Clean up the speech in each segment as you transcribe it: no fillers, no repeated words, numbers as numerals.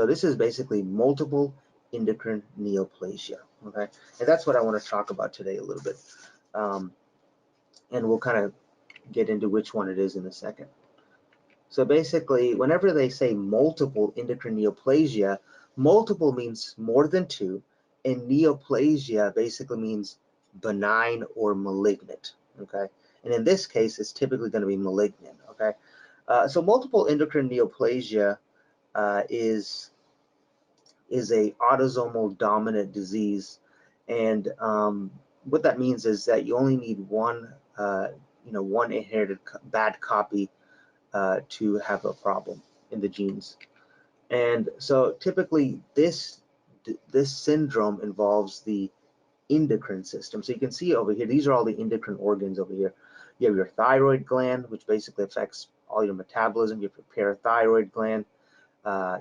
So this is basically multiple endocrine neoplasia, okay? And that's what I want to talk about today a little bit. And we'll kind of get into which one it is in a second. So basically, whenever they say multiple endocrine neoplasia, multiple means more than two, and neoplasia basically means benign or malignant, okay? And in this case, it's typically going to be malignant, okay? So multiple endocrine neoplasia is a autosomal dominant disease, and what that means is that you only need one, one inherited bad copy to have a problem in the genes. And so typically this syndrome involves the endocrine system. So you can see over here, these are all the endocrine organs over here. You have your thyroid gland, which basically affects all your metabolism. You have your parathyroid gland.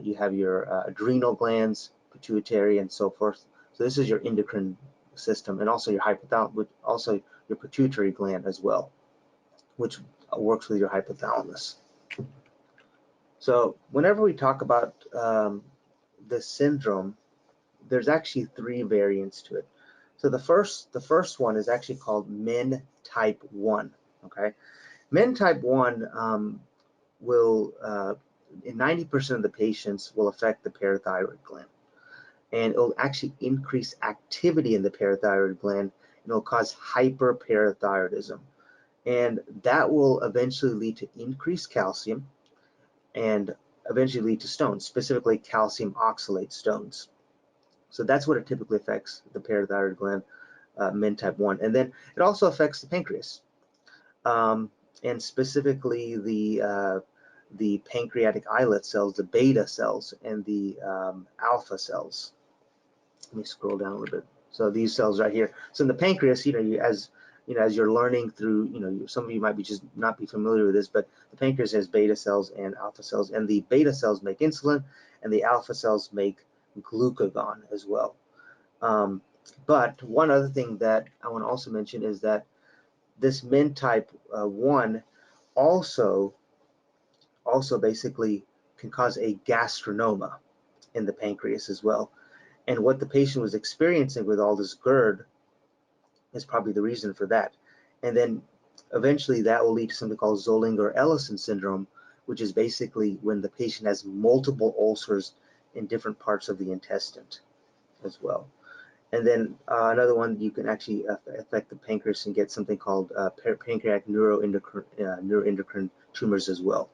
You have your adrenal glands, pituitary, and so forth. So this is your endocrine system, and also your hypothalamus, also your pituitary gland as well, which works with your hypothalamus. So whenever we talk about this syndrome, there's actually three variants to it. So the first one is actually called Men type 1. Okay, Men type 1 will in 90% of the patients will affect the parathyroid gland, and it'll actually increase activity in the parathyroid gland, and it'll cause hyperparathyroidism, and that will eventually lead to increased calcium and eventually lead to stones, specifically calcium oxalate stones. So that's what it typically affects the parathyroid gland, Men type 1. And then it also affects the pancreas, and specifically the pancreatic islet cells, the beta cells, and the alpha cells. Let me scroll down a little bit. So these cells right here. So in the pancreas, as you're learning through, some of you might be just not be familiar with this, but the pancreas has beta cells and alpha cells, and the beta cells make insulin, and the alpha cells make glucagon as well. But one other thing that I want to also mention is that this Men type 1 also basically can cause a gastrinoma in the pancreas as well. And what the patient was experiencing with all this GERD is probably the reason for that. And then eventually that will lead to something called Zollinger-Ellison Syndrome, which is basically when the patient has multiple ulcers in different parts of the intestine as well. And then another one, you can actually affect the pancreas and get something called pancreatic neuroendocrine tumors as well.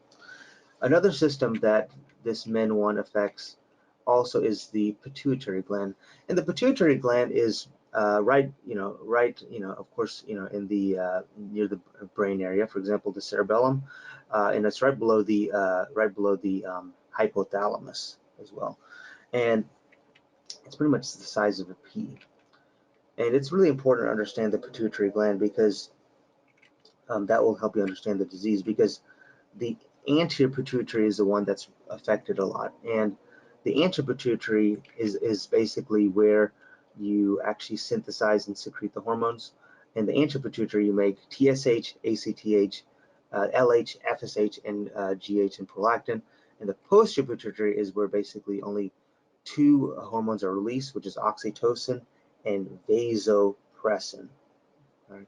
Another system that this Men 1 affects also is the pituitary gland, and the pituitary gland is of course, in the near the brain area. For example, the cerebellum, and it's right below the hypothalamus as well, and it's pretty much the size of a pea. And it's really important to understand the pituitary gland because that will help you understand the disease, because the anterior pituitary is the one that's affected a lot, and the anterior pituitary is basically where you actually synthesize and secrete the hormones. In the anterior pituitary, you make TSH, ACTH, LH, FSH, and GH and prolactin. And the posterior pituitary is where basically only two hormones are released, which is oxytocin and vasopressin. Right.